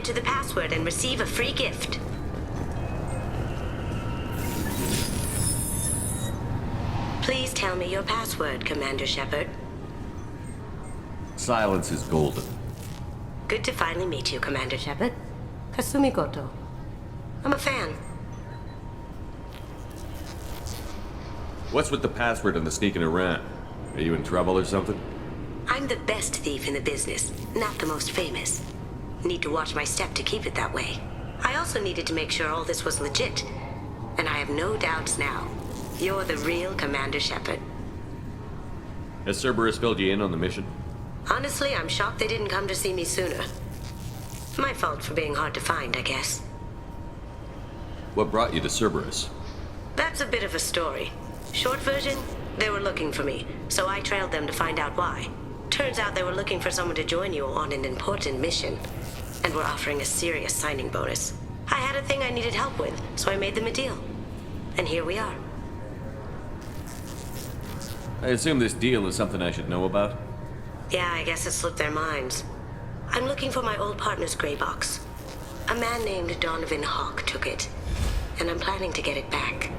Enter the password and receive a free gift. Please tell me your password, Commander Shepard. Silence is golden. Good to finally meet you, Commander Shepard. Kasumi Goto. I'm a fan. What's with the password and the sneaking around? Are you in trouble or something? I'm the best thief in the business, not the most famous. Need to watch my step to keep it that way. I also needed to make sure all this was legit. And I have no doubts now. You're the real Commander Shepard. Has Cerberus filled you in on the mission? Honestly, I'm shocked they didn't come to see me sooner. My fault for being hard to find, I guess. What brought you to Cerberus? That's a bit of a story. Short version, they were looking for me, so I trailed them to find out why. Turns out they were looking for someone to join you on an important mission, and were offering a serious signing bonus. I had a thing I needed help with, so I made them a deal. And here we are. I assume this deal is something I should know about? Yeah, I guess it slipped their minds. I'm looking for my old partner's gray box. A man named Donovan Hawk took it, and I'm planning to get it back.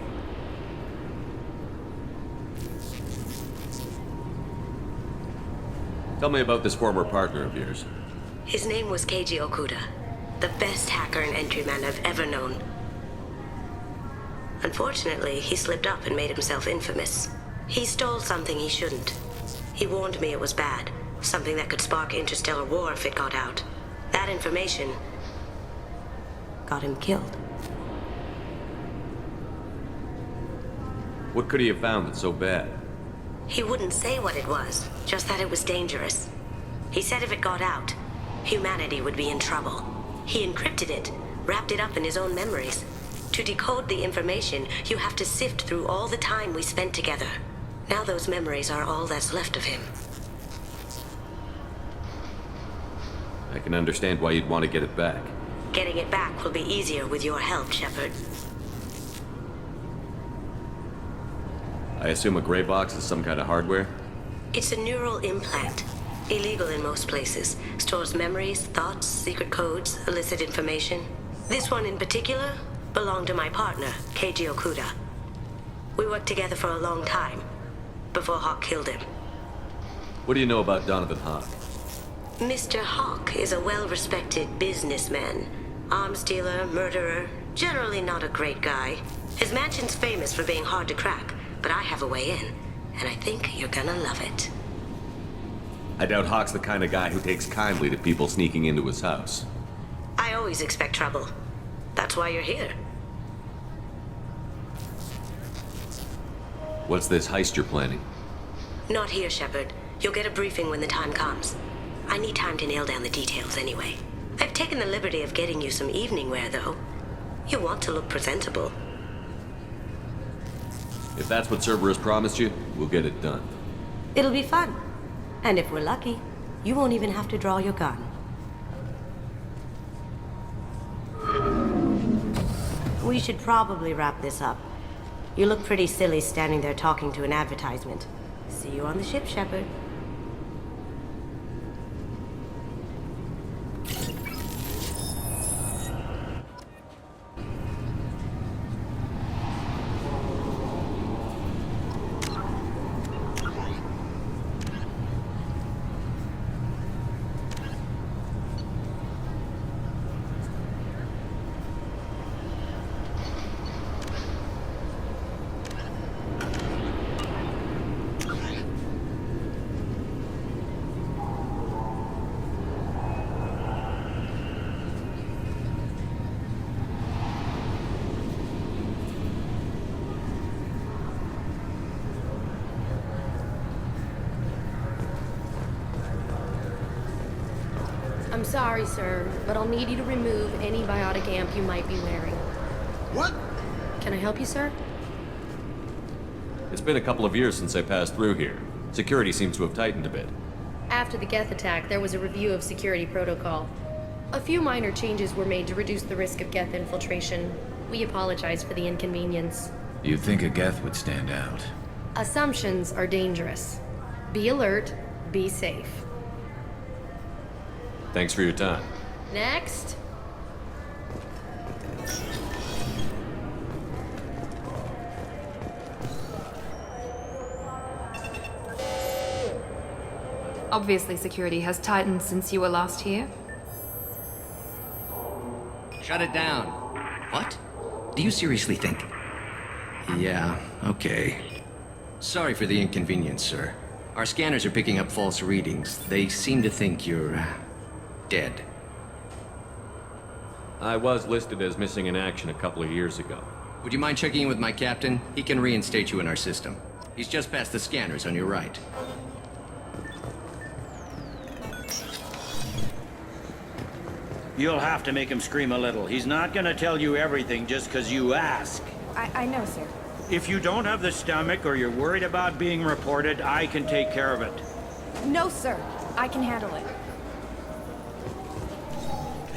Tell me about this former partner of yours. His name was Keiji Okuda, the best hacker and entryman I've ever known. Unfortunately, he slipped up and made himself infamous. He stole something he shouldn't. He warned me it was bad, something that could spark interstellar war if it got out. That information got him killed. What could he have found that's so bad? He wouldn't say what it was, just that it was dangerous. He said if it got out, humanity would be in trouble. He encrypted it, wrapped it up in his own memories. To decode the information, you have to sift through all the time we spent together. Now those memories are all that's left of him. I can understand why you'd want to get it back. Getting it back will be easier with your help, Shepard. I assume a gray box is some kind of hardware? It's a neural implant. Illegal in most places. Stores memories, thoughts, secret codes, illicit information. This one in particular belonged to my partner, Keiji Okuda. We worked together for a long time, before Hawk killed him. What do you know about Donovan Hawk? Mr. Hawk is a well-respected businessman. Arms dealer, murderer, generally not a great guy. His mansion's famous for being hard to crack, but I have a way in, and I think you're gonna love it. I doubt Hawk's the kind of guy who takes kindly to people sneaking into his house. I always expect trouble. That's why you're here. What's this heist you're planning? Not here, Shepard. You'll get a briefing when the time comes. I need time to nail down the details anyway. I've taken the liberty of getting you some evening wear, though. You want to look presentable. If that's what Cerberus promised you, we'll get it done. It'll be fun. And if we're lucky, you won't even have to draw your gun. We should probably wrap this up. You look pretty silly standing there talking to an advertisement. See you on the ship, Shepard. I'm sorry, sir, but I'll need you to remove any biotic amp you might be wearing. What? Can I help you, sir? It's been a couple of years since I passed through here. Security seems to have tightened a bit. After the Geth attack, there was a review of security protocol. A few minor changes were made to reduce the risk of Geth infiltration. We apologize for the inconvenience. You'd think a Geth would stand out. Assumptions are dangerous. Be alert, be safe. Thanks for your time. Next. Obviously, security has tightened since you were last here. Shut it down. What? Do you seriously think? Yeah, okay. Sorry for the inconvenience, sir. Our scanners are picking up false readings. They seem to think you're dead. I was listed as missing in action a couple of years ago. Would you mind checking in with my captain? He can reinstate you in our system. He's just past the scanners on your right. You'll have to make him scream a little. He's not gonna tell you everything just because you ask. I know, sir. If you don't have the stomach or you're worried about being reported, I can take care of it. No, sir. I can handle it.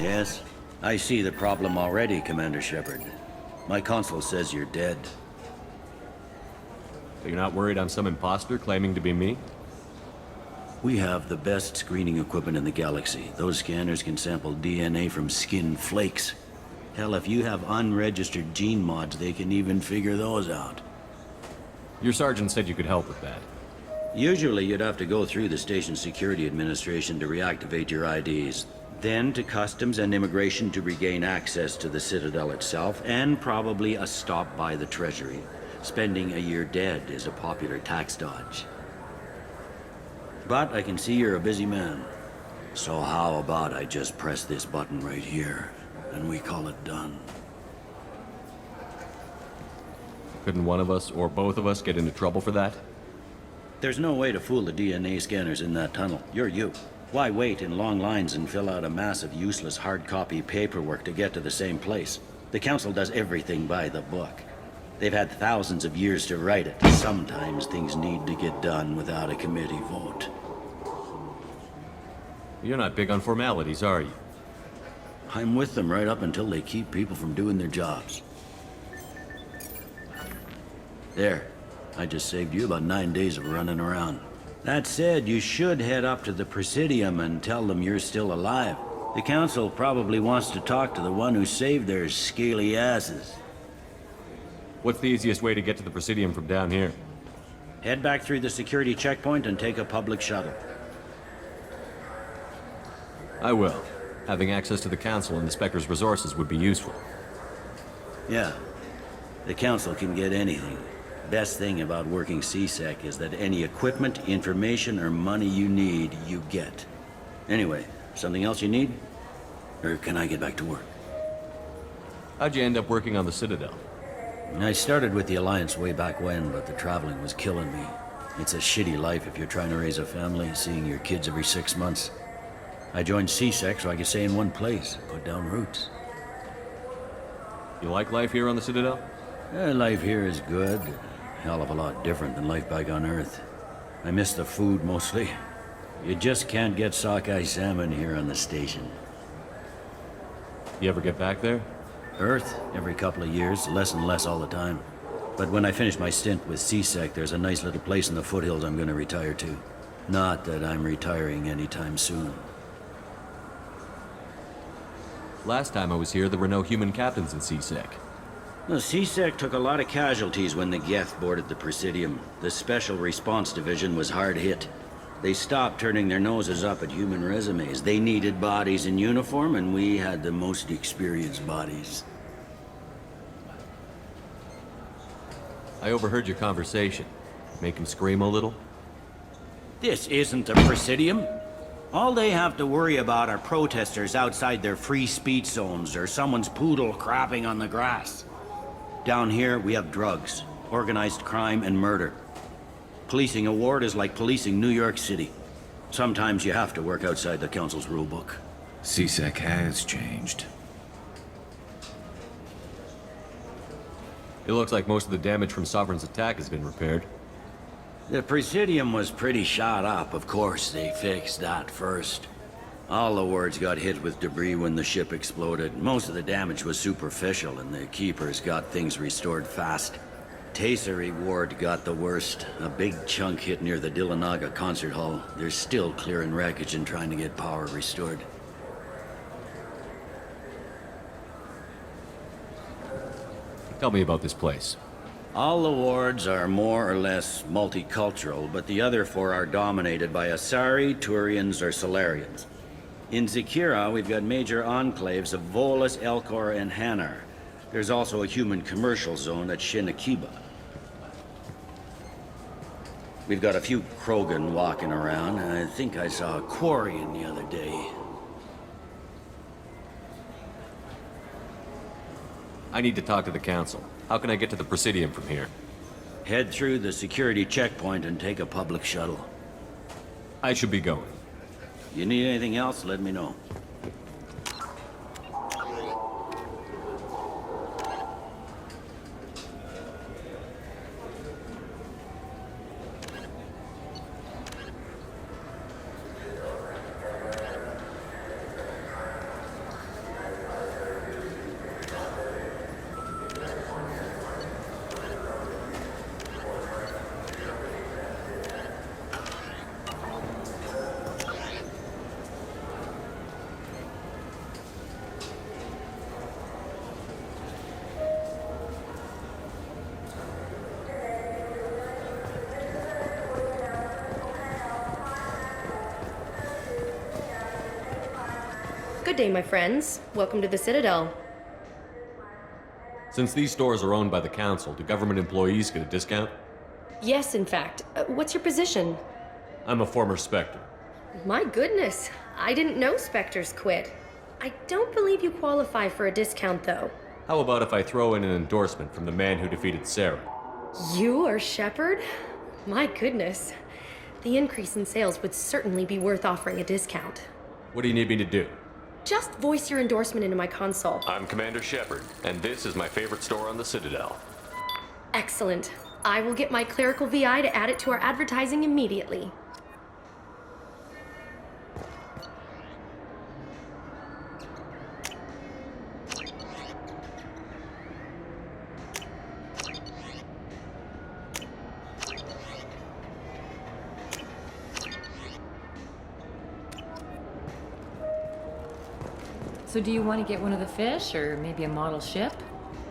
Yes, I see the problem already, Commander Shepard. My console says you're dead. So you're not worried I'm some imposter claiming to be me? We have the best screening equipment in the galaxy. Those scanners can sample DNA from skin flakes. Hell, if you have unregistered gene mods, they can even figure those out. Your sergeant said you could help with that. Usually, you'd have to go through the Station Security Administration to reactivate your IDs. Then to Customs and Immigration to regain access to the Citadel itself, and probably a stop by the Treasury. Spending a year dead is a popular tax dodge. But I can see you're a busy man. So how about I just press this button right here, and we call it done? Couldn't one of us, or both of us, get into trouble for that? There's no way to fool the DNA scanners in that tunnel. You're you. Why wait in long lines and fill out a massive useless hard copy paperwork to get to the same place? The Council does everything by the book. They've had thousands of years to write it. Sometimes things need to get done without a committee vote. You're not big on formalities, are you? I'm with them right up until they keep people from doing their jobs. There. I just saved you about 9 days of running around. That said, you should head up to the Presidium and tell them you're still alive. The Council probably wants to talk to the one who saved their scaly asses. What's the easiest way to get to the Presidium from down here? Head back through the security checkpoint and take a public shuttle. I will. Having access to the Council and the Spectre's resources would be useful. Yeah. The Council can get anything. Best thing about working CSEC is that any equipment, information, or money you need, you get. Anyway, something else you need? Or can I get back to work? How'd you end up working on the Citadel? I started with the Alliance way back when, but the traveling was killing me. It's a shitty life if you're trying to raise a family, seeing your kids every 6 months. I joined CSEC so I could stay in one place, put down roots. You like life here on the Citadel? Life here is good. Hell of a lot different than life back on Earth. I miss the food mostly. You just can't get sockeye salmon here on the station. You ever get back there? Earth, every couple of years, less and less all the time. But when I finish my stint with CSEC, there's a nice little place in the foothills I'm gonna retire to. Not that I'm retiring anytime soon. Last time I was here, there were no human captains in CSEC. The CSEC took a lot of casualties when the Geth boarded the Presidium. The Special Response Division was hard hit. They stopped turning their noses up at human resumes. They needed bodies in uniform, and we had the most experienced bodies. I overheard your conversation. Make him scream a little? This isn't the Presidium. All they have to worry about are protesters outside their free speech zones or someone's poodle crapping on the grass. Down here, we have drugs, organized crime, and murder. Policing a ward is like policing New York City. Sometimes you have to work outside the Council's rulebook. CSEC has changed. It looks like most of the damage from Sovereign's attack has been repaired. The Presidium was pretty shot up. Of course, they fixed that first. All the wards got hit with debris when the ship exploded. Most of the damage was superficial, and the Keepers got things restored fast. Tasery Ward got the worst. A big chunk hit near the Dillanaga concert hall. They're still clearing wreckage and trying to get power restored. Tell me about this place. All the wards are more or less multicultural, but the other four are dominated by Asari, Turians, or Solarians. In Zakira, we've got major enclaves of Volus, Elcor, and Hanar. There's also a human commercial zone at Shinakiba. We've got a few Krogan walking around, and I think I saw a Quarian the other day. I need to talk to the Council. How can I get to the Presidium from here? Head through the security checkpoint and take a public shuttle. I should be going. You need anything else, let me know. Good day, my friends. Welcome to the Citadel. Since these stores are owned by the Council, do government employees get a discount? Yes, in fact. What's your position? I'm a former Spectre. My goodness. I didn't know Spectres quit. I don't believe you qualify for a discount, though. How about if I throw in an endorsement from the man who defeated Saren? You are Shepard? My goodness. The increase in sales would certainly be worth offering a discount. What do you need me to do? Just voice your endorsement into my console. I'm Commander Shepard, and this is my favorite store on the Citadel. Excellent. I will get my clerical VI to add it to our advertising immediately. So do you want to get one of the fish, or maybe a model ship?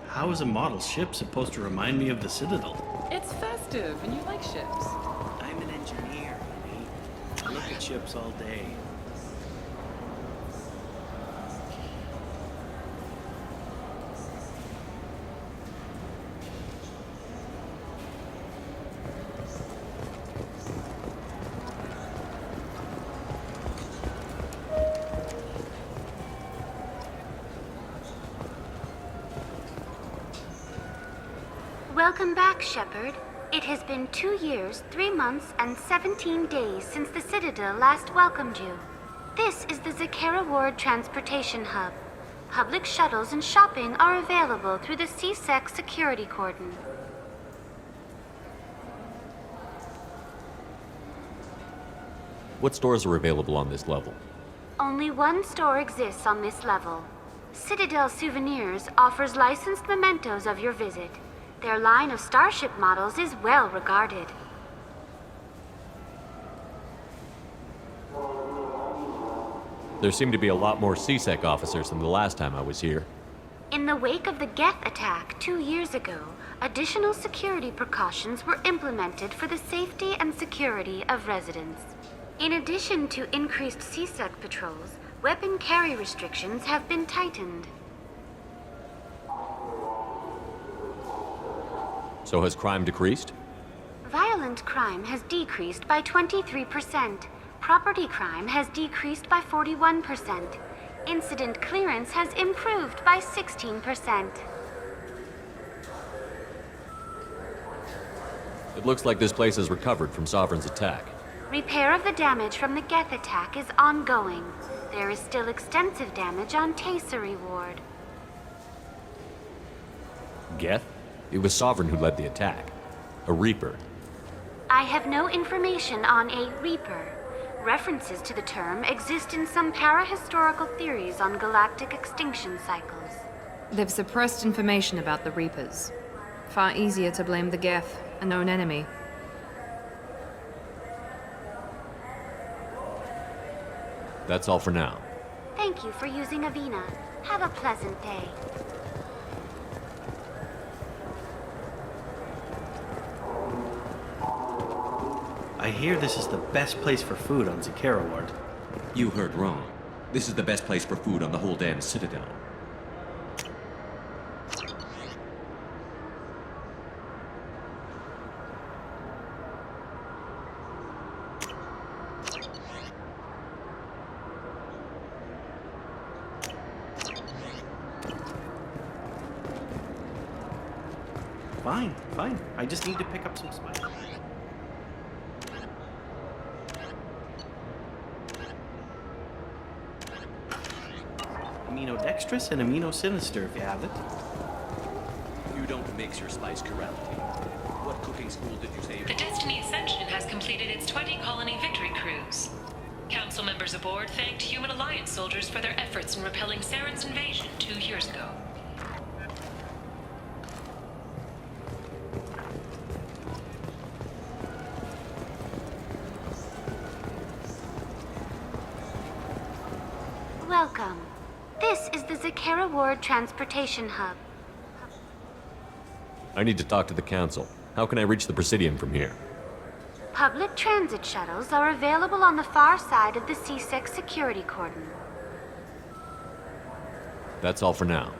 How is a model ship supposed to remind me of the Citadel? It's festive, and you like ships. I'm an engineer, honey. I look at ships all day. Welcome back, Shepard. It has been 2 years, 3 months, and 17 days since the Citadel last welcomed you. This is the Zakera Ward Transportation Hub. Public shuttles and shopping are available through the CSEC security cordon. What stores are available on this level? Only one store exists on this level. Citadel Souvenirs offers licensed mementos of your visit. Their line of starship models is well regarded. There seem to be a lot more CSEC officers than the last time I was here. In the wake of the Geth attack 2 years ago, additional security precautions were implemented for the safety and security of residents. In addition to increased CSEC patrols, weapon carry restrictions have been tightened. So has crime decreased? Violent crime has decreased by 23%. Property crime has decreased by 41%. Incident clearance has improved by 16%. It looks like this place has recovered from Sovereign's attack. Repair of the damage from the Geth attack is ongoing. There is still extensive damage on Tasery Ward. Geth? It was Sovereign who led the attack. A Reaper. I have no information on a Reaper. References to the term exist in some parahistorical theories on galactic extinction cycles. They've suppressed information about the Reapers. Far easier to blame the Geth, a known enemy. That's all for now. Thank you for using Avina. Have a pleasant day. I hear this is the best place for food on Zakera Ward. You heard wrong. This is the best place for food on the whole damn Citadel. Fine, fine. I just need to pick up some spice. Aminodextrous and aminosinister, if you have it. You don't mix your spice correctly. What cooking school did you say? The Destiny Ascension has completed its 20-colony victory cruise. Council members aboard thanked Human Alliance soldiers for their efforts in repelling Saren's invasion 2 years ago. Welcome. This is the Zakera Ward Transportation Hub. I need to talk to the Council. How can I reach the Presidium from here? Public transit shuttles are available on the far side of the CSEC security cordon. That's all for now.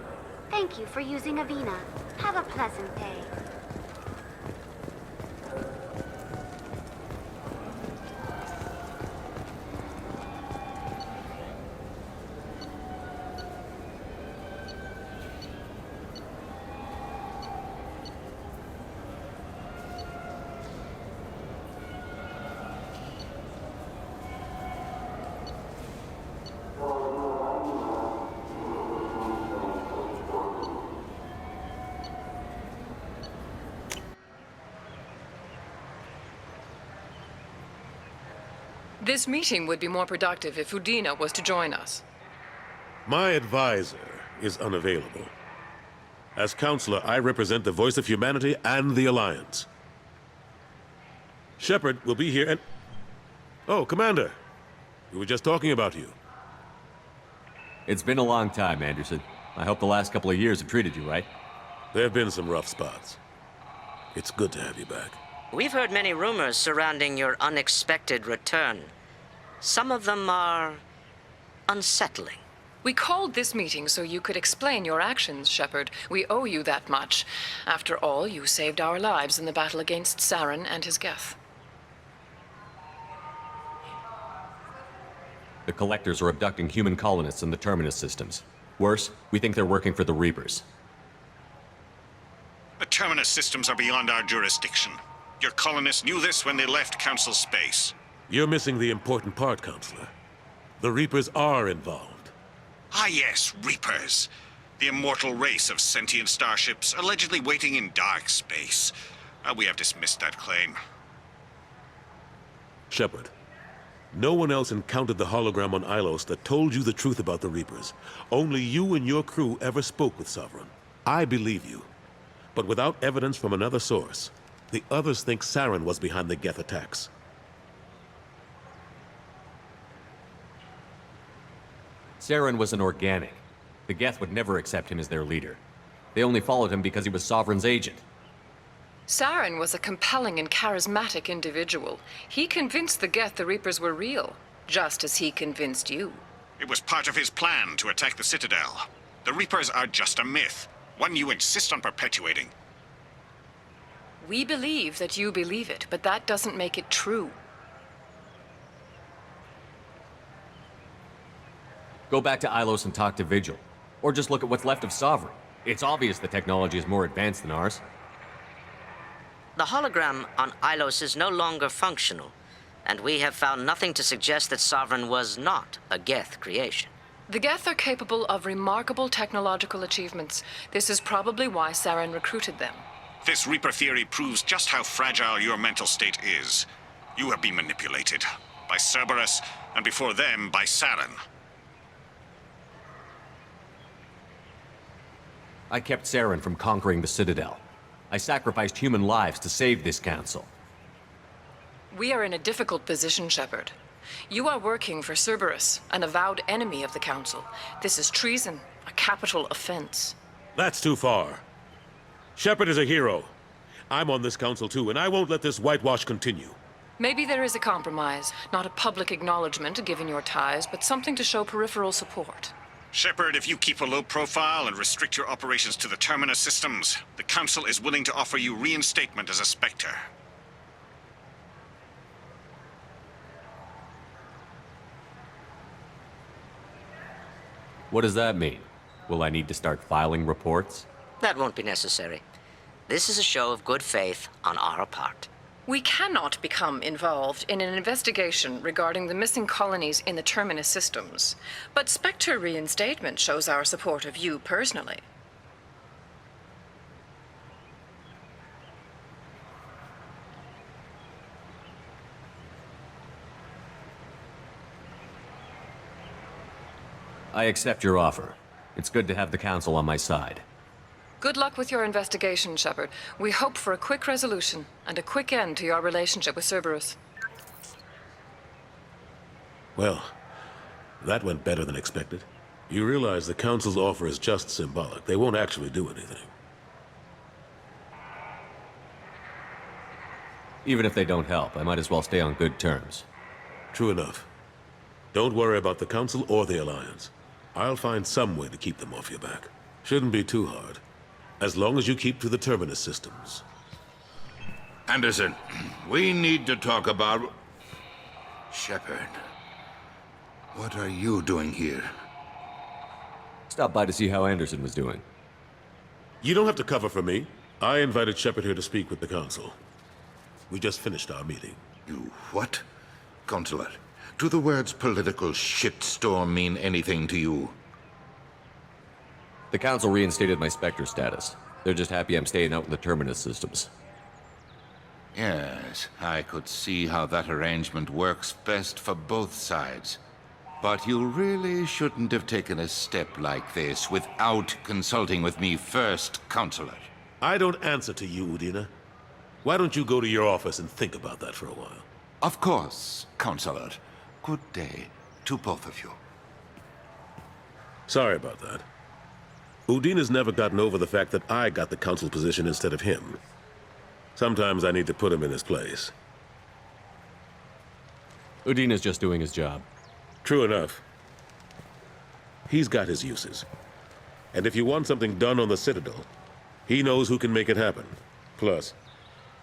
Thank you for using Avina. Have a pleasant day. This meeting would be more productive if Udina was to join us. My advisor is unavailable. As counselor, I represent the voice of humanity and the Alliance. Shepard will be here and... Oh, Commander. We were just talking about you. It's been a long time, Anderson. I hope the last couple of years have treated you right. There have been some rough spots. It's good to have you back. We've heard many rumors surrounding your unexpected return. Some of them are unsettling. We called this meeting so you could explain your actions, Shepard. We owe you that much. After all, you saved our lives in the battle against Saren and his Geth. The Collectors are abducting human colonists in the Terminus systems. Worse, we think they're working for the Reapers. The Terminus systems are beyond our jurisdiction. Your colonists knew this when they left Council space. You're missing the important part, Counselor. The Reapers are involved. Ah yes, Reapers. The immortal race of sentient starships allegedly waiting in dark space. We have dismissed that claim. Shepard, no one else encountered the hologram on Ilos that told you the truth about the Reapers. Only you and your crew ever spoke with Sovereign. I believe you. But without evidence from another source, the others think Saren was behind the Geth attacks. Saren was an organic. The Geth would never accept him as their leader. They only followed him because he was Sovereign's agent. Saren was a compelling and charismatic individual. He convinced the Geth the Reapers were real, just as he convinced you. It was part of his plan to attack the Citadel. The Reapers are just a myth, one you insist on perpetuating. We believe that you believe it, but that doesn't make it true. Go back to Ilos and talk to Vigil. Or just look at what's left of Sovereign. It's obvious the technology is more advanced than ours. The hologram on Ilos is no longer functional, and we have found nothing to suggest that Sovereign was not a Geth creation. The Geth are capable of remarkable technological achievements. This is probably why Saren recruited them. This Reaper theory proves just how fragile your mental state is. You have been manipulated. By Cerberus, and before them, by Saren. I kept Saren from conquering the Citadel. I sacrificed human lives to save this council. We are in a difficult position, Shepard. You are working for Cerberus, an avowed enemy of the Council. This is treason, a capital offense. That's too far. Shepard is a hero. I'm on this council too, and I won't let this whitewash continue. Maybe there is a compromise. Not a public acknowledgement given your ties, but something to show peripheral support. Shepard, if you keep a low profile and restrict your operations to the Terminus systems, the Council is willing to offer you reinstatement as a Spectre. What does that mean? Will I need to start filing reports? That won't be necessary. This is a show of good faith on our part. We cannot become involved in an investigation regarding the missing colonies in the Terminus systems, but Spectre reinstatement shows our support of you personally. I accept your offer. It's good to have the Council on my side. Good luck with your investigation, Shepard. We hope for a quick resolution and a quick end to your relationship with Cerberus. Well, that went better than expected. You realize the Council's offer is just symbolic. They won't actually do anything. Even if they don't help, I might as well stay on good terms. True enough. Don't worry about the Council or the Alliance. I'll find some way to keep them off your back. Shouldn't be too hard. As long as you keep to the Terminus systems. Anderson, we need to talk about... Shepard. What are you doing here? Stopped by to see how Anderson was doing. You don't have to cover for me. I invited Shepard here to speak with the Council. We just finished our meeting. You what? Consular, do the words political shitstorm mean anything to you? The Council reinstated my Spectre status. They're just happy I'm staying out in the Terminus systems. Yes, I could see how that arrangement works best for both sides. But you really shouldn't have taken a step like this without consulting with me first, Counselor. I don't answer to you, Udina. Why don't you go to your office and think about that for a while? Of course, Counselor. Good day to both of you. Sorry about that. Udina's never gotten over the fact that I got the Council position instead of him. Sometimes I need to put him in his place. Udina's just doing his job. True enough. He's got his uses. And if you want something done on the Citadel, he knows who can make it happen. Plus,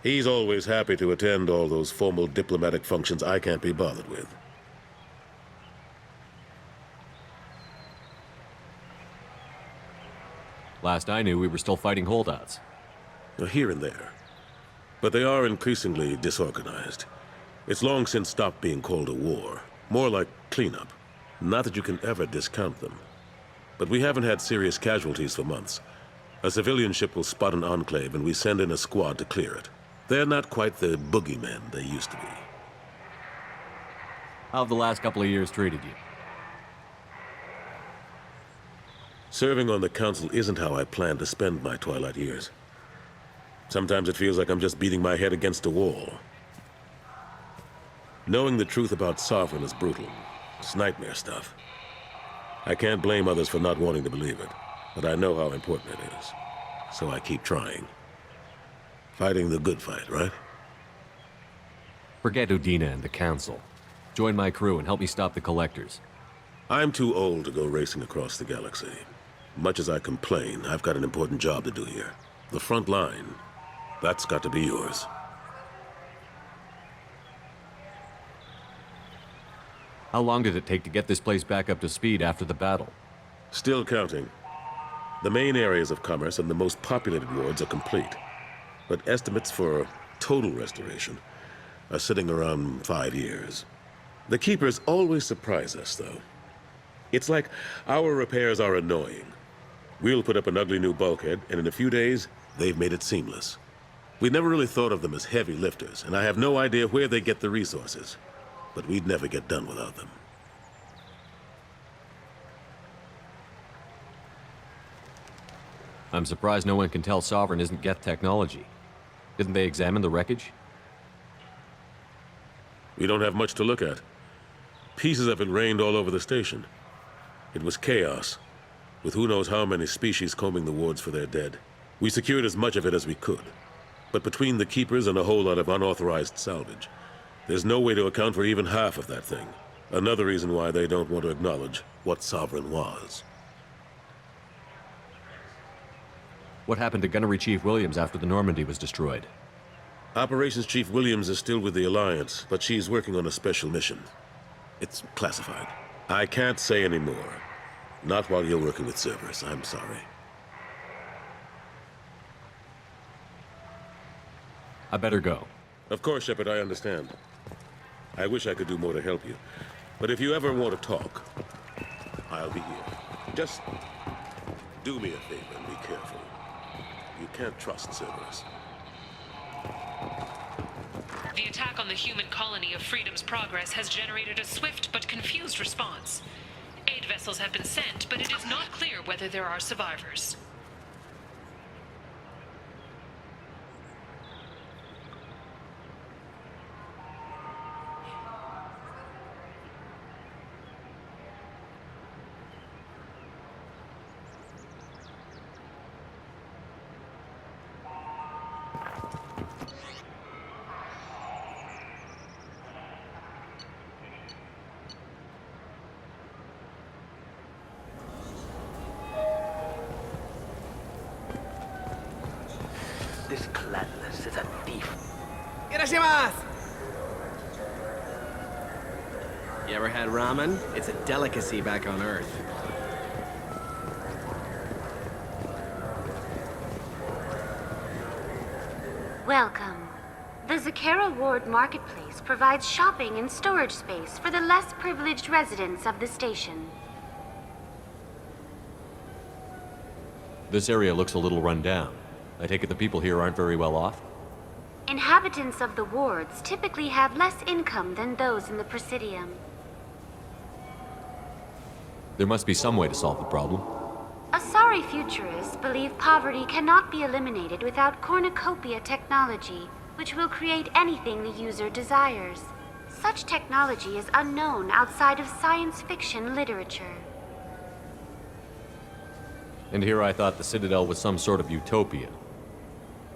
he's always happy to attend all those formal diplomatic functions I can't be bothered with. Last I knew, we were still fighting holdouts. Here and there. But they are increasingly disorganized. It's long since stopped being called a war. More like cleanup. Not that you can ever discount them. But we haven't had serious casualties for months. A civilian ship will spot an enclave and we send in a squad to clear it. They're not quite the boogeymen they used to be. How have the last couple of years treated you? Serving on the Council isn't how I plan to spend my twilight years. Sometimes it feels like I'm just beating my head against a wall. Knowing the truth about Sovereign is brutal. It's nightmare stuff. I can't blame others for not wanting to believe it, but I know how important it is. So I keep trying. Fighting the good fight, right? Forget Udina and the Council. Join my crew and help me stop the Collectors. I'm too old to go racing across the galaxy. Much as I complain, I've got an important job to do here. The front line, that's got to be yours. How long did it take to get this place back up to speed after the battle? Still counting. The main areas of commerce and the most populated wards are complete. But estimates for total restoration are sitting around 5 years. The Keepers always surprise us, though. It's like our repairs are annoying. We'll put up an ugly new bulkhead, and in a few days, they've made it seamless. We never really thought of them as heavy lifters, and I have no idea where they get the resources. But we'd never get done without them. I'm surprised no one can tell Sovereign isn't Geth technology. Didn't they examine the wreckage? We don't have much to look at. Pieces of it rained all over the station. It was chaos, with who knows how many species combing the wards for their dead. We secured as much of it as we could. But between the Keepers and a whole lot of unauthorized salvage, There's no way to account for even half of that thing. Another reason why they don't want to acknowledge what Sovereign was. What happened to Gunnery Chief Williams after the Normandy was destroyed? Operations Chief Williams is still with the Alliance, but she's working on a special mission. It's classified. I can't say any more. Not while you're working with Cerberus, I'm sorry. I better go. Of course, Shepard, I understand. I wish I could do more to help you. But if you ever want to talk, I'll be here. Just do me a favor and be careful. You can't trust Cerberus. The attack on the human colony of Freedom's Progress has generated a swift but confused response. Aid vessels have been sent, but it is not clear whether there are survivors. This Cladless is a thief. Irashimasu! You ever had ramen? It's a delicacy back on Earth. Welcome. The Zakera Ward Marketplace provides shopping and storage space for the less privileged residents of the station. This area looks a little run down. I take it the people here aren't very well off? Inhabitants of the wards typically have less income than those in the Presidium. There must be some way to solve the problem. Asari futurists believe poverty cannot be eliminated without cornucopia technology, which will create anything the user desires. Such technology is unknown outside of science fiction literature. And here I thought the Citadel was some sort of utopia.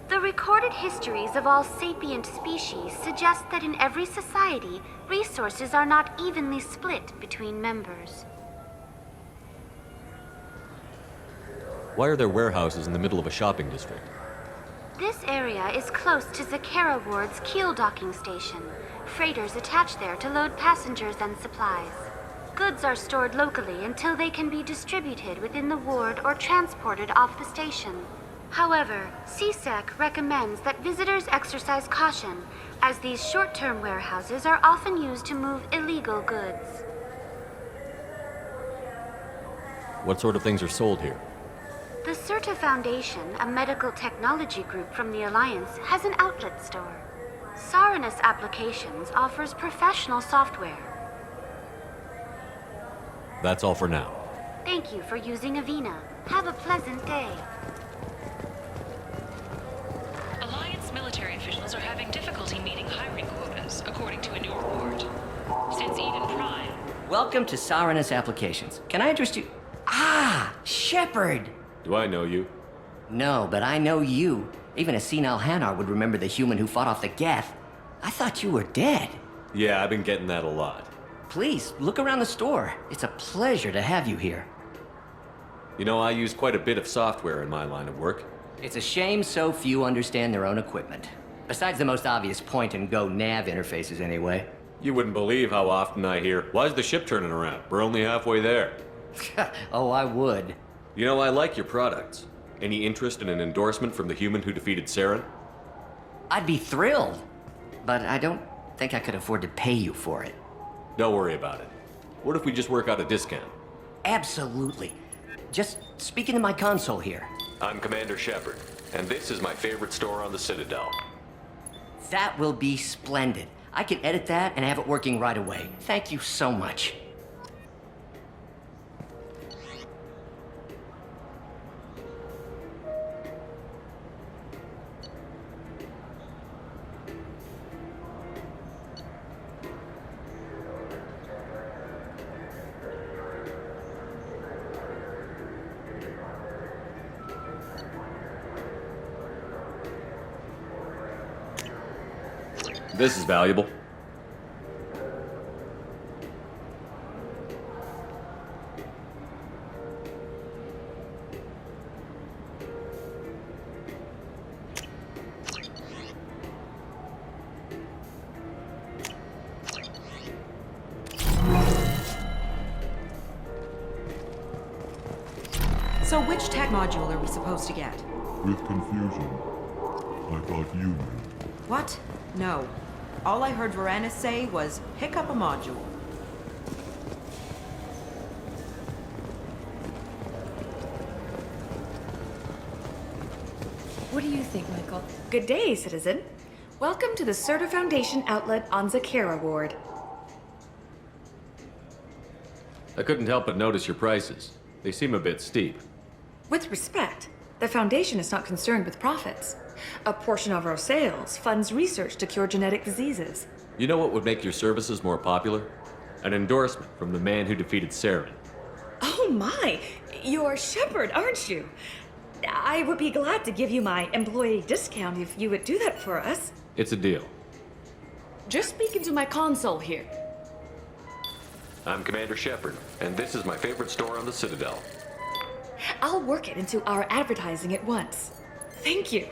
The recorded histories of all sapient species suggest that in every society, resources are not evenly split between members. Why are there warehouses in the middle of a shopping district? This area is close to Zakera Ward's keel docking station. Freighters attach there to load passengers and supplies. Goods are stored locally until they can be distributed within the ward or transported off the station. However, CSEC recommends that visitors exercise caution, as these short-term warehouses are often used to move illegal goods. What sort of things are sold here? The Certa Foundation, a medical technology group from the Alliance, has an outlet store. Sarenus Applications offers professional software. That's all for now. Thank you for using Avina. Have a pleasant day. Alliance military officials are having difficulty meeting hiring quotas, according to a new report. Since Eden Prime... Welcome to Sarenus Applications. Can I interest you? Ah, Shepard! Do I know you? No, but I know you. Even a senile Hanar would remember the human who fought off the Geth. I thought you were dead. Yeah, I've been getting that a lot. Please, look around the store. It's a pleasure to have you here. You know, I use quite a bit of software in my line of work. It's a shame so few understand their own equipment. Besides the most obvious point-and-go nav interfaces, anyway. You wouldn't believe how often I hear, "Why's the ship turning around? We're only halfway there." Oh, I would. You know, I like your products. Any interest in an endorsement from the human who defeated Saren? I'd be thrilled. But I don't think I could afford to pay you for it. Don't worry about it. What if we just work out a discount? Absolutely. Just speak into my console here. I'm Commander Shepard, and this is my favorite store on the Citadel. That will be splendid. I can edit that and have it working right away. Thank you so much. This is valuable. So which tech module are we supposed to get? With confusion. I thought you knew. What? No. All I heard Varanus say was, pick up a module. What do you think, Michael? Good day, citizen. Welcome to the Certa Foundation outlet on Zakera Ward. I couldn't help but notice your prices. They seem a bit steep. With respect, the Foundation is not concerned with profits. A portion of our sales funds research to cure genetic diseases. You know what would make your services more popular? An endorsement from the man who defeated Saren. Oh my! You're Shepard, aren't you? I would be glad to give you my employee discount if you would do that for us. It's a deal. Just speak into my console here. I'm Commander Shepard, and this is my favorite store on the Citadel. I'll work it into our advertising at once. Thank you.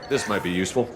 This might be useful.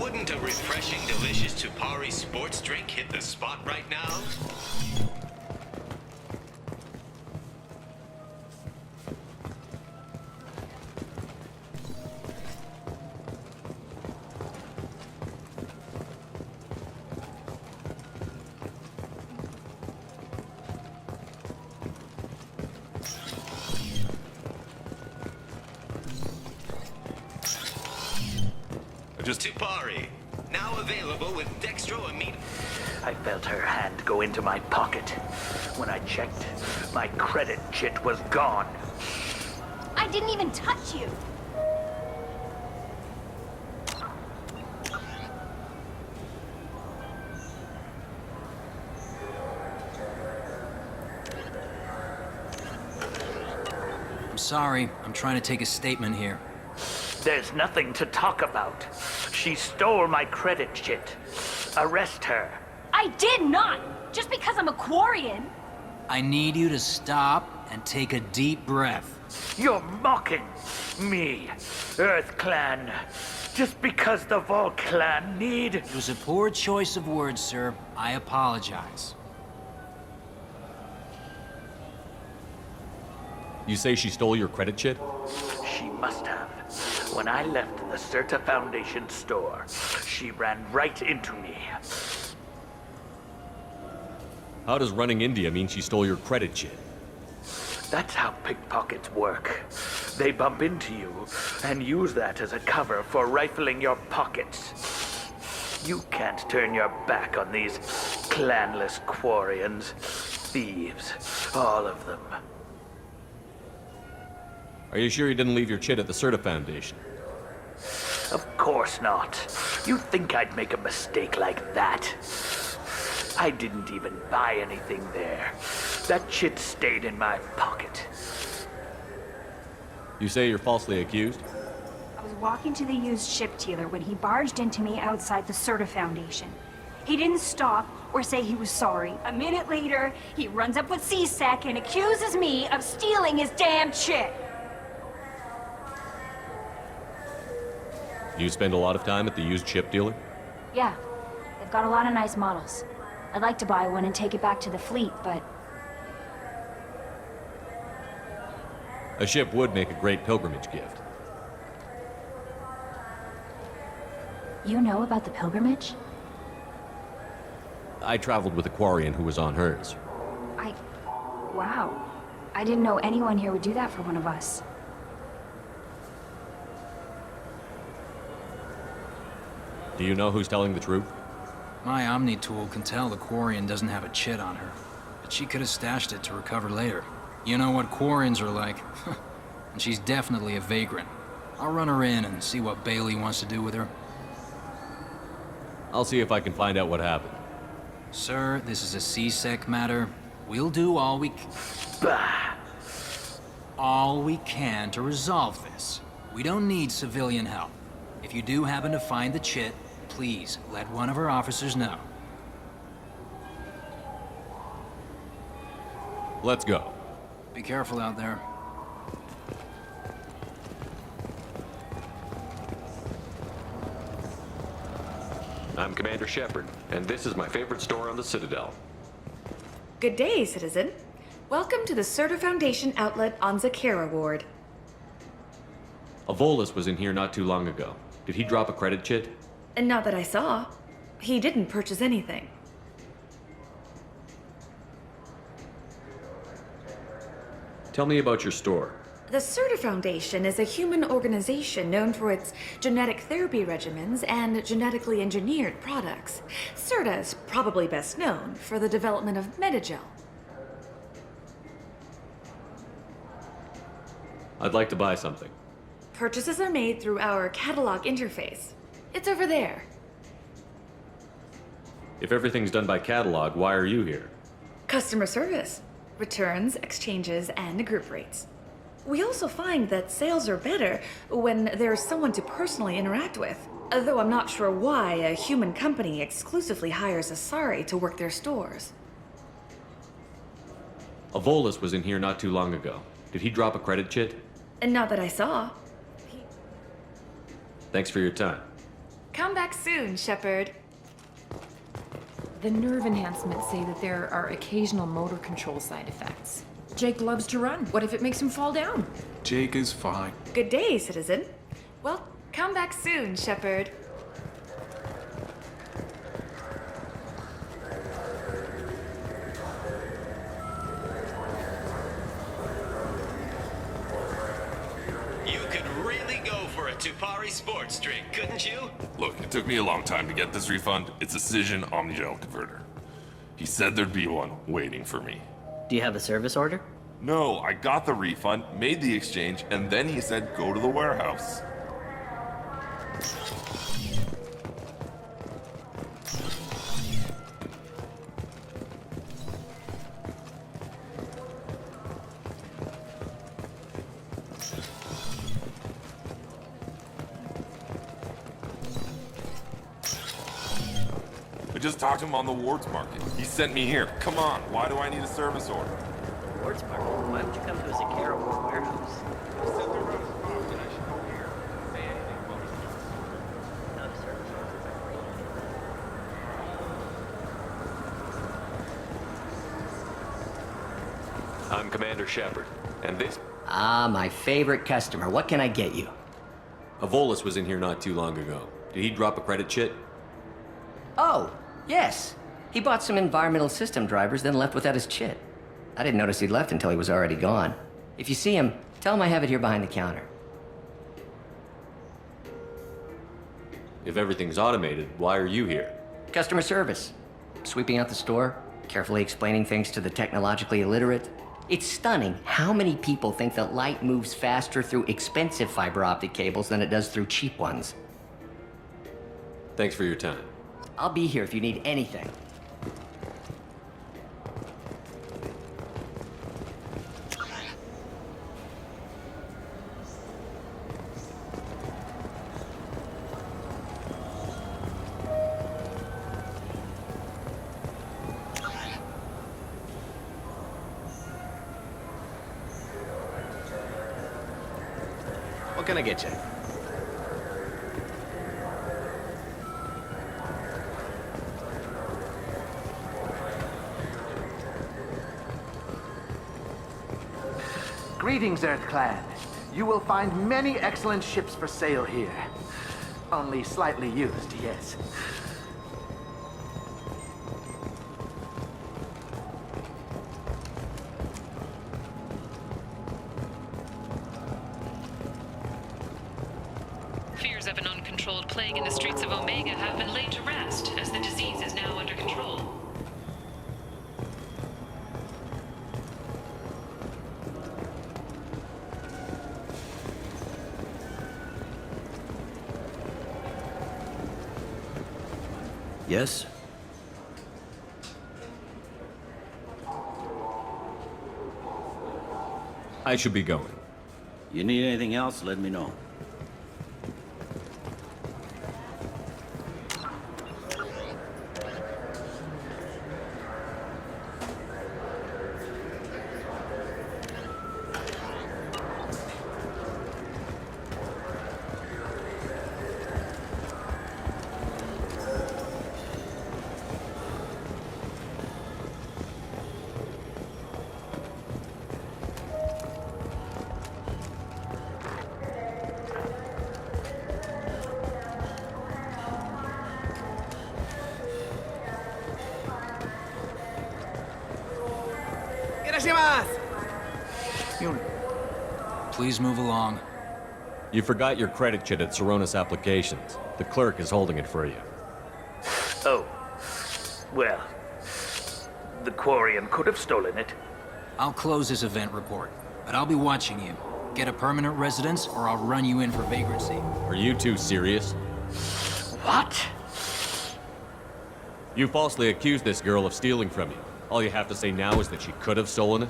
Wouldn't a refreshing, delicious Tupari sports drink hit the spot right now? Tupari, now available with dextroamine. I felt her hand go into my pocket. When I checked, my credit chit was gone. I didn't even touch you. I'm sorry. I'm trying to take a statement here. There's nothing to talk about. She stole my credit chit. Arrest her. I did not! Just because I'm a Quarian. I need you to stop and take a deep breath. You're mocking me, Earth Clan. Just because the Vol Clan need... It was a poor choice of words, sir. I apologize. You say she stole your credit chit? She must have. When I left the Certa Foundation store, she ran right into me. How does running India mean she stole your credit chit? That's how pickpockets work. They bump into you and use that as a cover for rifling your pockets. You can't turn your back on these clanless Quarians. Thieves, all of them. Are you sure you didn't leave your chit at the Certa Foundation? Of course not. You'd think I'd make a mistake like that. I didn't even buy anything there. That chit stayed in my pocket. You say you're falsely accused? I was walking to the used ship dealer when he barged into me outside the Certa Foundation. He didn't stop or say he was sorry. A minute later, he runs up with C-Sec and accuses me of stealing his damn chit. Do you spend a lot of time at the used ship dealer? Yeah, they've got a lot of nice models. I'd like to buy one and take it back to the fleet, but... A ship would make a great pilgrimage gift. You know about the pilgrimage? I traveled with a Quarian who was on hers. Wow. I didn't know anyone here would do that for one of us. Do you know who's telling the truth? My Omni tool can tell the Quarian doesn't have a chit on her, but she could have stashed it to recover later. You know what Quarrens are like. And she's definitely a vagrant. I'll run her in and see what Bailey wants to do with her. I'll see if I can find out what happened. Sir, this is a C-Sec matter. We'll do all we can to resolve this. We don't need civilian help. If you do happen to find the chit, please let one of our officers know. Let's go. Be careful out there. I'm Commander Shepard, and this is my favorite store on the Citadel. Good day, citizen. Welcome to the Surta Foundation outlet on Zakera Ward. A Volus was in here not too long ago. Did he drop a credit chit? And not that I saw. He didn't purchase anything. Tell me about your store. The Surta Foundation is a human organization known for its genetic therapy regimens and genetically engineered products. Surta is probably best known for the development of Medigel. I'd like to buy something. Purchases are made through our catalog interface. It's over there. If everything's done by catalog, why are you here? Customer service. Returns, exchanges, and group rates. We also find that sales are better when there's someone to personally interact with. Though I'm not sure why a human company exclusively hires Asari to work their stores. A Volus was in here not too long ago. Did he drop a credit chit? And not that I saw. Thanks for your time. Come back soon, Shepard. The nerve enhancements say that there are occasional motor control side effects. Jake loves to run. What if it makes him fall down? Jake is fine. Good day, citizen. Well, come back soon, Shepard. You could really go for a Tupari sports drink, couldn't you? Look, it took me a long time to get this refund. It's a Cision Omnigel converter. He said there'd be one waiting for me. Do you have a service order? No, I got the refund, made the exchange, and then he said go to the warehouse. I just talked to him on the Wards Market. He sent me here. Come on, why do I need a service order? Wards Market? Why would you come to a Zakera warehouse? Not a service order. I'm Commander Shepard, and this... Ah, my favorite customer. What can I get you? A Volus was in here not too long ago. Did he drop a credit chit? Oh, yes. He bought some environmental system drivers, then left without his chit. I didn't notice he'd left until he was already gone. If you see him, tell him I have it here behind the counter. If everything's automated, why are you here? Customer service. Sweeping out the store, carefully explaining things to the technologically illiterate. It's stunning how many people think that light moves faster through expensive fiber optic cables than it does through cheap ones. Thanks for your time. I'll be here if you need anything. What can I get you? Greetings, Earth-Clan. You will find many excellent ships for sale here. Only slightly used, yes. Fears of an uncontrolled plague in the streets of Omega have been laid to rest, as the disease is now under control. Yes? I should be going. You need anything else, let me know. Please move along. You forgot your credit chit at Saronis Applications. The clerk is holding it for you. Oh. Well, the Quarian could have stolen it. I'll close this event report, but I'll be watching you. Get a permanent residence, or I'll run you in for vagrancy. Are you two serious? What? You falsely accused this girl of stealing from you. All you have to say now is that she could have stolen it?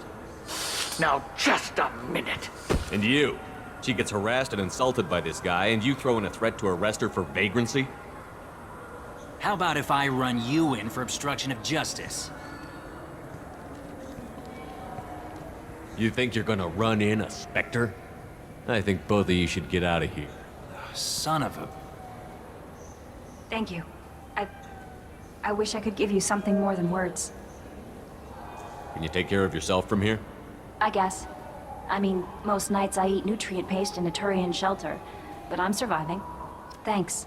Now, just a minute. And you? She gets harassed and insulted by this guy, and you throw in a threat to arrest her for vagrancy? How about if I run you in for obstruction of justice? You think you're gonna run in a Spectre? I think both of you should get out of here. Son of a... Thank you. I wish I could give you something more than words. Can you take care of yourself from here? I guess. I mean, most nights I eat nutrient paste in a Turian shelter, but I'm surviving. Thanks.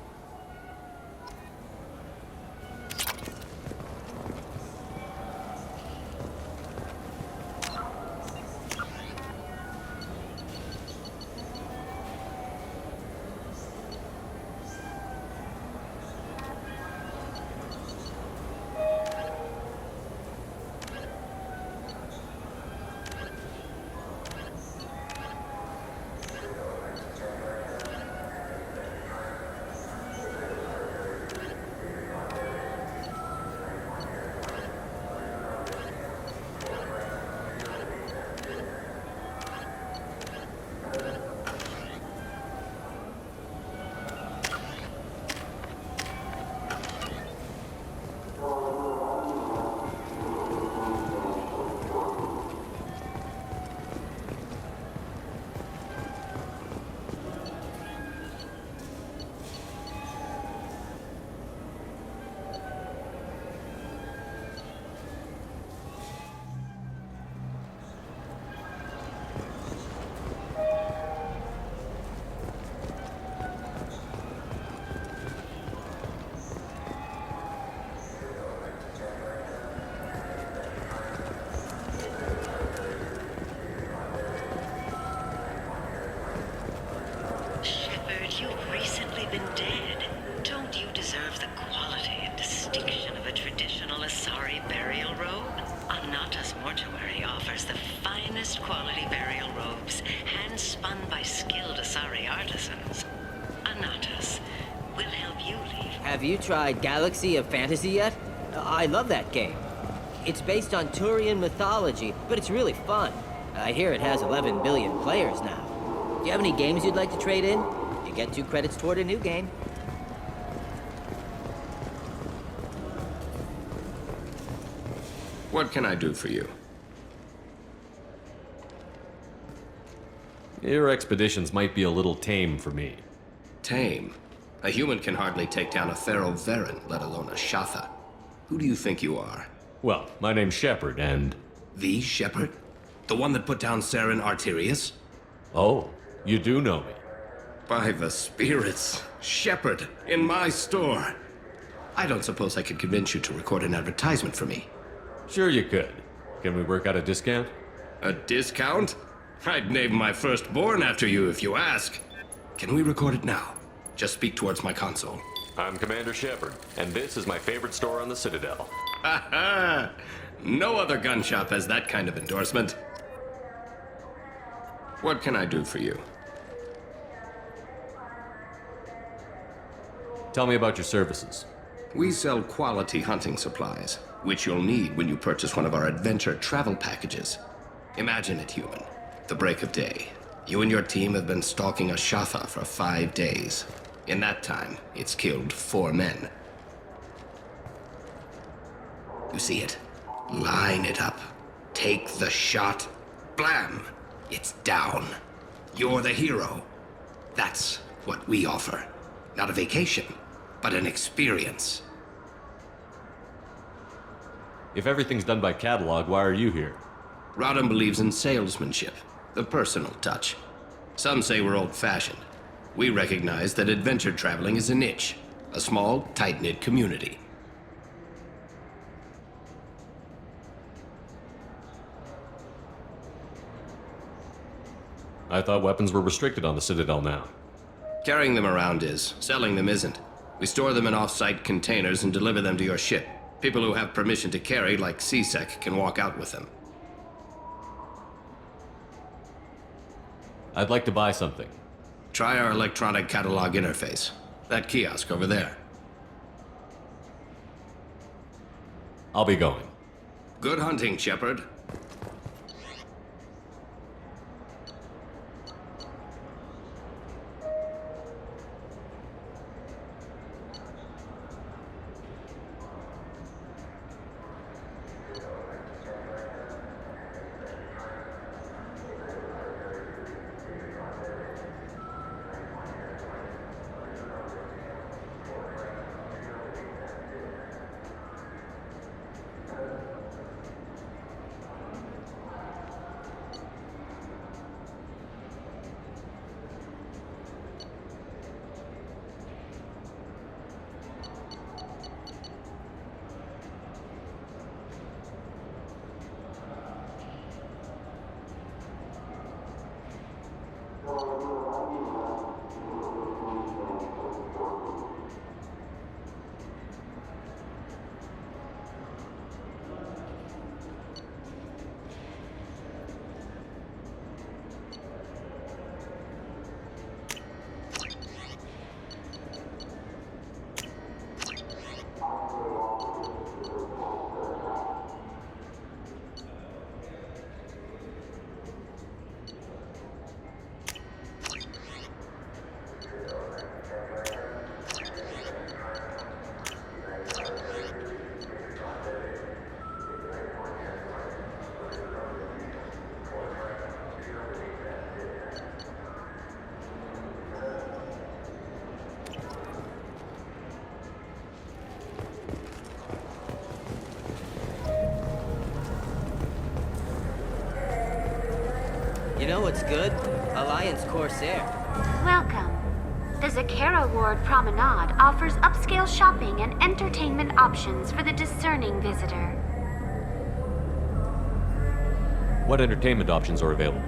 Have you tried Galaxy of Fantasy yet? I love that game. It's based on Turian mythology, but it's really fun. I hear it has 11 billion players now. Do you have any games you'd like to trade in? You get 2 credits toward a new game. What can I do for you? Your expeditions might be a little tame for me. Tame? A human can hardly take down a Pharaoh Varen, let alone a Shatha. Who do you think you are? Well, my name's Shepard, and... The Shepard? The one that put down Saren Arterius? Oh, you do know me. By the spirits, Shepard, in my store. I don't suppose I could convince you to record an advertisement for me. Sure you could. Can we work out a discount? A discount? I'd name my firstborn after you if you ask. Can we record it now? Just speak towards my console. I'm Commander Shepard, and this is my favorite store on the Citadel. Ha ha! No other gun shop has that kind of endorsement. What can I do for you? Tell me about your services. We sell quality hunting supplies, which you'll need when you purchase one of our adventure travel packages. Imagine it, human. The break of day. You and your team have been stalking a Shafa for 5 days. In that time, it's killed 4 men. You see it? Line it up. Take the shot. Blam! It's down. You're the hero. That's what we offer. Not a vacation, but an experience. If everything's done by catalog, why are you here? Rodham believes in salesmanship, the personal touch. Some say we're old-fashioned. We recognize that adventure traveling is a niche, a small, tight-knit community. I thought weapons were restricted on the Citadel now. Carrying them around is. Selling them isn't. We store them in off-site containers and deliver them to your ship. People who have permission to carry, like CSEC, can walk out with them. I'd like to buy something. Try our electronic catalog interface. That kiosk over there. I'll be going. Good hunting, Shepard. You know what's good? Alliance Corsair. Welcome. The Zakera Ward Promenade offers upscale shopping and entertainment options for the discerning visitor. What entertainment options are available?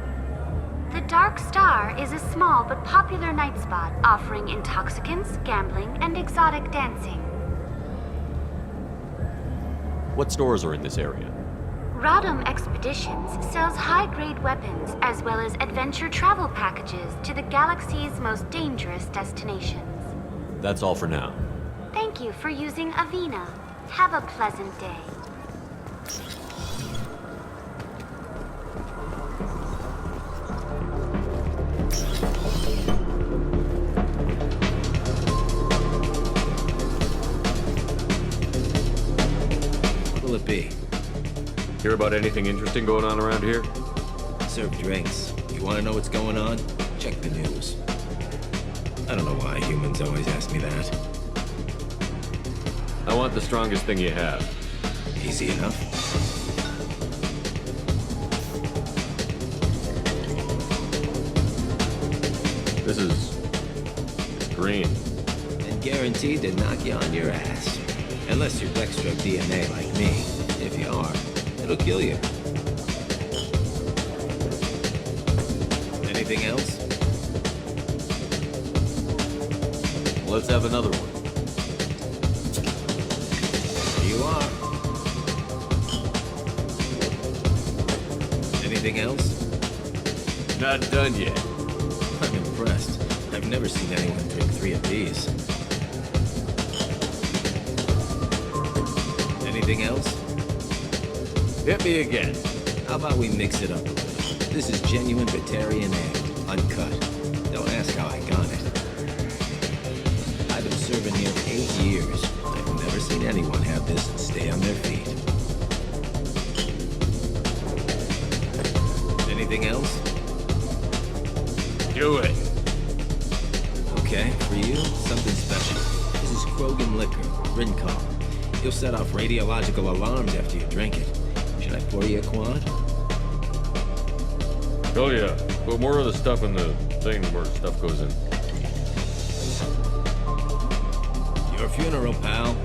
The Dark Star is a small but popular night spot offering intoxicants, gambling, and exotic dancing. What stores are in this area? Rodham Expeditions sells high-grade weapons as well as adventure travel packages to the galaxy's most dangerous destinations. That's all for now. Thank you for using Avina. Have a pleasant day. What'll it be? Hear about anything interesting going on around here? Serve drinks. You want to know what's going on? Check the news. I don't know why humans always ask me that. I want the strongest thing you have. Easy enough. This is... it's green. And guaranteed to knock you on your ass. Unless you're Dextro DNA like me. If you are, it'll kill you. Anything else? Let's have another one. Here you are. Anything else? Not done yet. I'm impressed. I've never seen anyone drink 3 of these. Anything else? Hit me again. How about we mix it up a little? This is genuine Batarian ale, uncut. Don't ask how I got it. I've been serving here 8 years. I've never seen anyone have this and stay on their feet. Anything else? Do it. Okay, for you, something special. This is Krogan liquor, Rincon. You'll set off radiological alarms after you drink it. Should I pour you a quad? Oh yeah, put more of the stuff in the thing where stuff goes in. Your funeral, pal.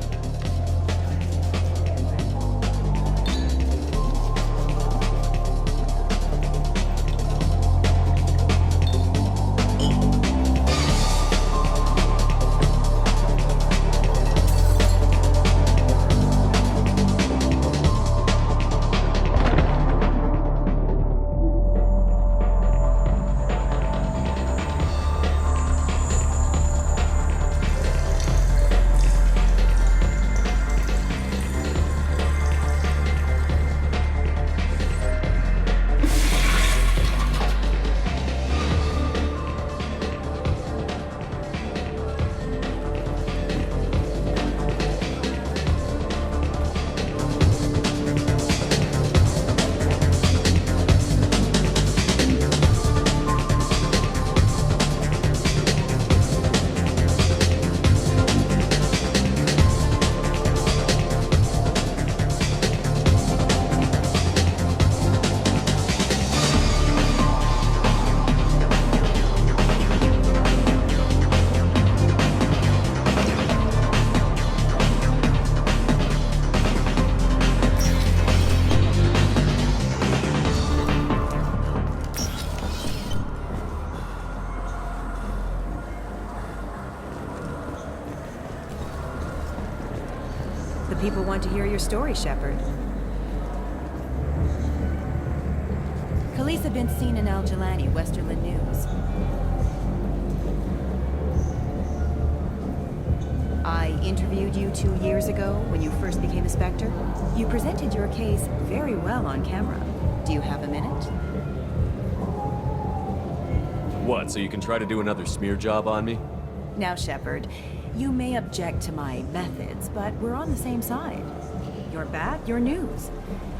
People want to hear your story, Shepard. Khaleesa been seen in Al Jelani, Westerland News. I interviewed you 2 years ago when you first became a Spectre. You presented your case very well on camera. Do you have a minute? What, so you can try to do another smear job on me? Now, Shepard, you may object to my methods, but we're on the same side. You're bad, you're news.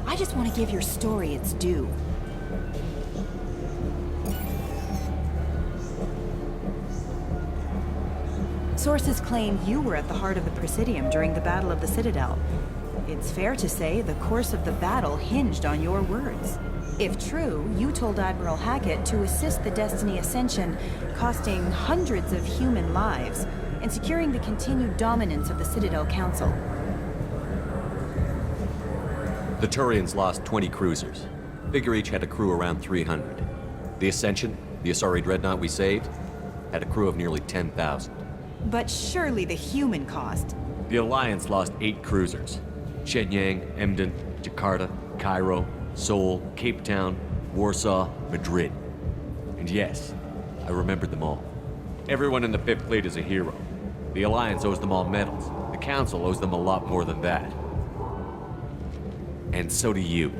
I just want to give your story its due. Sources claim you were at the heart of the Presidium during the Battle of the Citadel. It's fair to say the course of the battle hinged on your words. If true, you told Admiral Hackett to assist the Destiny Ascension, costing hundreds of human lives, and securing the continued dominance of the Citadel Council. The Turians lost 20 cruisers. Figure each had a crew around 300. The Ascension, the Asari dreadnought we saved, had a crew of nearly 10,000. But surely the human cost. The Alliance lost 8 cruisers. Shenyang, Emden, Jakarta, Cairo, Seoul, Cape Town, Warsaw, Madrid. And yes, I remembered them all. Everyone in the 5th Fleet is a hero. The Alliance owes them all medals. The Council owes them a lot more than that. And so do you.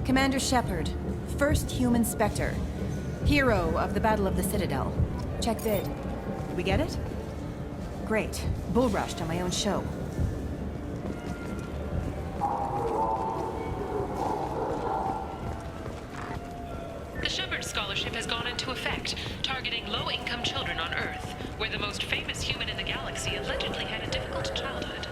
Commander Shepard, first human Spectre. Hero of the Battle of the Citadel. Check vid. Did we get it? Great. Bull rushed on my own show. The Shepard Scholarship has gone into effect, targeting low-income children on Earth, where the most famous human in the galaxy allegedly had a difficult childhood.